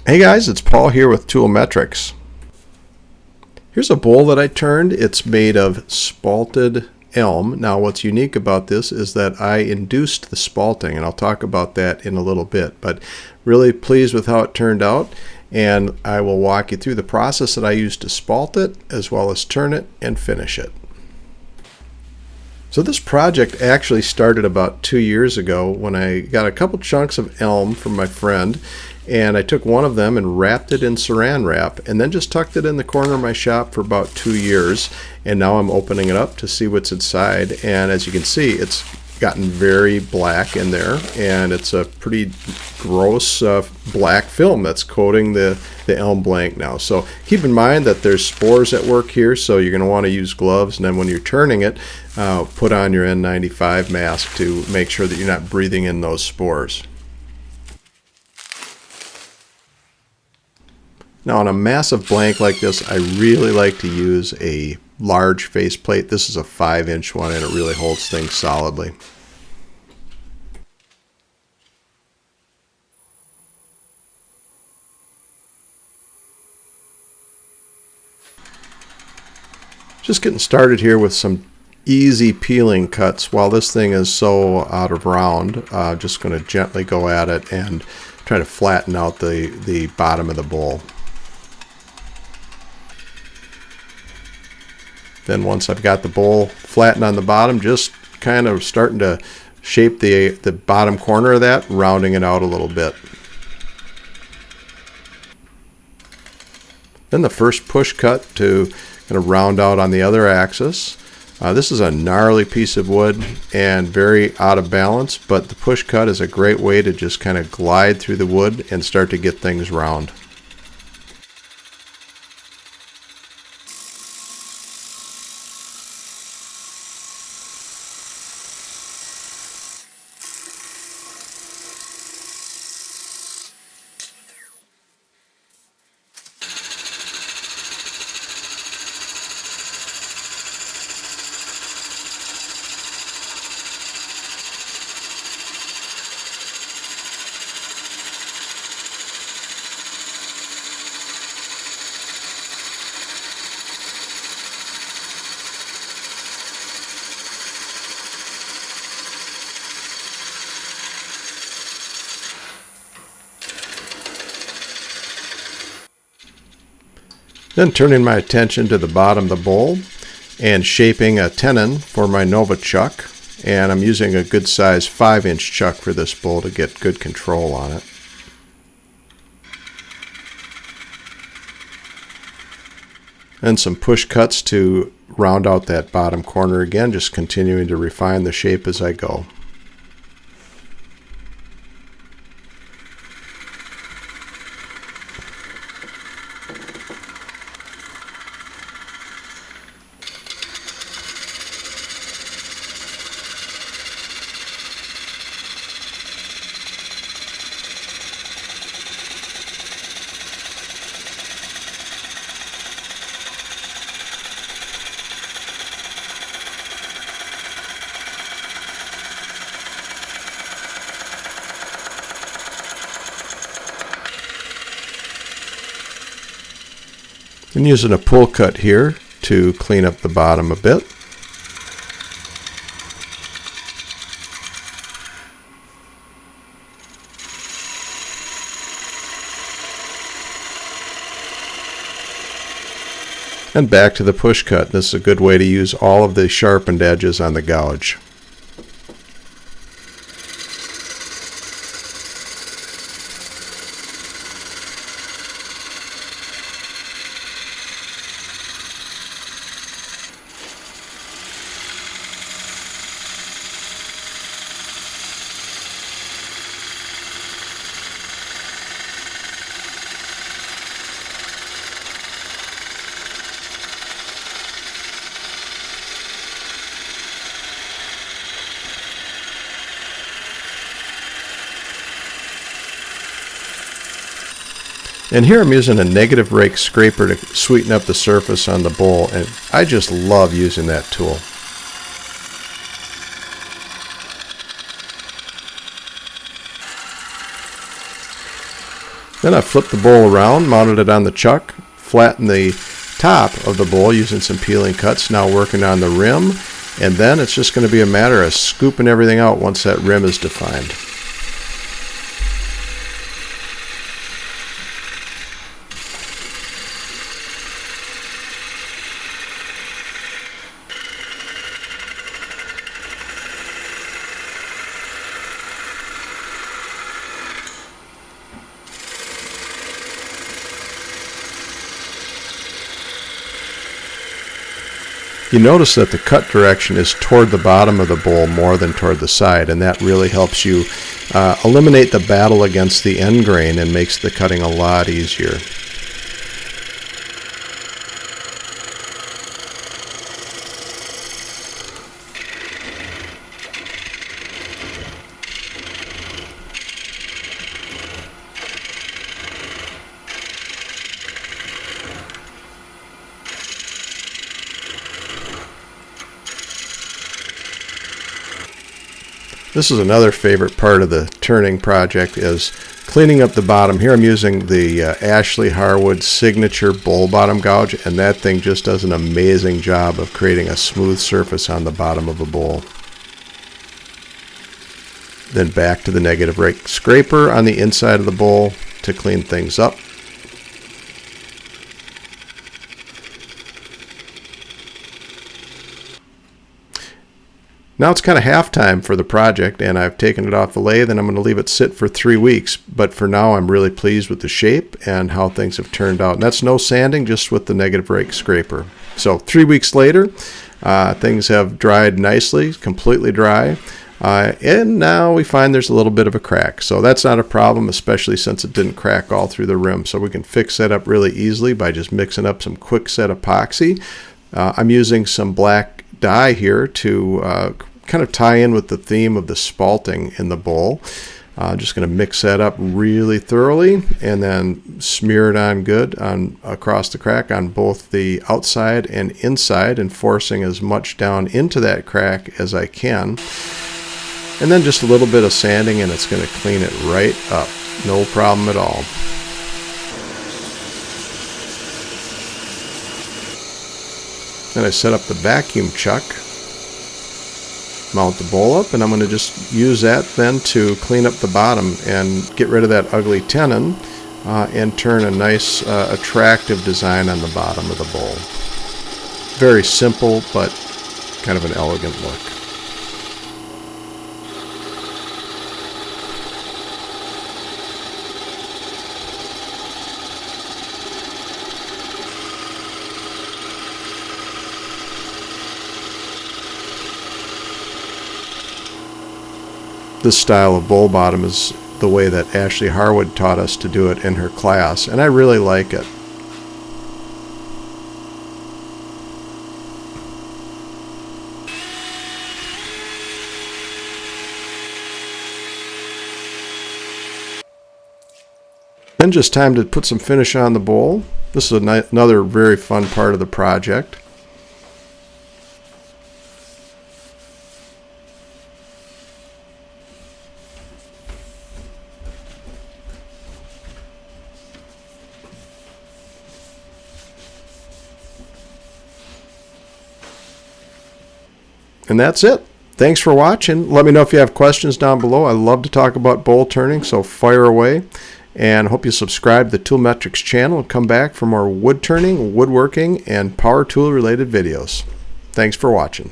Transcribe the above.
Hey guys, it's Paul here with Tool Metrics. Here's a bowl that I turned. It's made of spalted elm. Now what's unique about this is that I induced the spalting, and I'll talk about that in a little bit, but really pleased with how it turned out, and I will walk you through the process that I used to spalt it as well as turn it and finish it. So this project actually started about 2 years ago when I got a couple chunks of elm from my friend, and I took one of them and wrapped it in saran wrap and then just tucked it in the corner of my shop for about 2 years, and now I'm opening it up to see what's inside, and as you can see, it's gotten very black in there, and it's a pretty gross black film that's coating the elm blank now. So keep in mind that there's spores at work here, so you're going to want to use gloves, and then when you're turning it, put on your N95 mask to make sure that you're not breathing in those spores. Now on a massive blank like this, I really like to use a large faceplate. This is a 5-inch one, and it really holds things solidly. Just getting started here with some easy peeling cuts. While this thing is so out of round, just going to gently go at it and try to flatten out the bottom of the bowl. Then once I've got the bowl flattened on the bottom, just kind of starting to shape the bottom corner of that, rounding it out a little bit. Then the first push cut to kind of round out on the other axis. This is a gnarly piece of wood and very out of balance, but the push cut is a great way to just kind of glide through the wood and start to get things round. Then turning my attention to the bottom of the bowl and shaping a tenon for my Nova chuck, and I'm using a good size 5-inch chuck for this bowl to get good control on it. And some push cuts to round out that bottom corner again, just continuing to refine the shape as I go. And using a pull cut here to clean up the bottom a bit. And back to the push cut. This is a good way to use all of the sharpened edges on the gouge. And here I'm using a negative rake scraper to sweeten up the surface on the bowl, and I just love using that tool. Then I flipped the bowl around, mounted it on the chuck, flattened the top of the bowl using some peeling cuts, now working on the rim, and then it's just going to be a matter of scooping everything out once that rim is defined. You notice that the cut direction is toward the bottom of the bowl more than toward the side, and that really helps you eliminate the battle against the end grain and makes the cutting a lot easier. This is another favorite part of the turning project, is cleaning up the bottom. Here I'm using the Ashley Harwood signature bowl bottom gouge, and that thing just does an amazing job of creating a smooth surface on the bottom of a bowl. Then back to the negative rake scraper on the inside of the bowl to clean things up. Now it's kind of halftime for the project, and I've taken it off the lathe and I'm going to leave it sit for 3 weeks. But for now, I'm really pleased with the shape and how things have turned out. And that's no sanding, just with the negative rake scraper. So 3 weeks later, things have dried nicely, completely dry. And now we find there's a little bit of a crack. So that's not a problem, especially since it didn't crack all through the rim. So we can fix that up really easily by just mixing up some quick set epoxy. I'm using some black dye here to kind of tie in with the theme of the spalting in the bowl. Just going to mix that up really thoroughly and then smear it on good across the crack on both the outside and inside, and forcing as much down into that crack as I can. And then just a little bit of sanding and it's going to clean it right up. No problem at all. Then I set up the vacuum chuck, mount the bowl up, and I'm going to just use that then to clean up the bottom and get rid of that ugly tenon and turn a nice attractive design on the bottom of the bowl. Very simple, but kind of an elegant look. This style of bowl bottom is the way that Ashley Harwood taught us to do it in her class, and I really like it. Then just time to put some finish on the bowl. This is another very fun part of the project. And that's it. Thanks for watching. Let me know if you have questions down below. I love to talk about bowl turning, so fire away. And hope you subscribe to the Toolmetrics channel and come back for more wood turning, woodworking, and power tool related videos. Thanks for watching.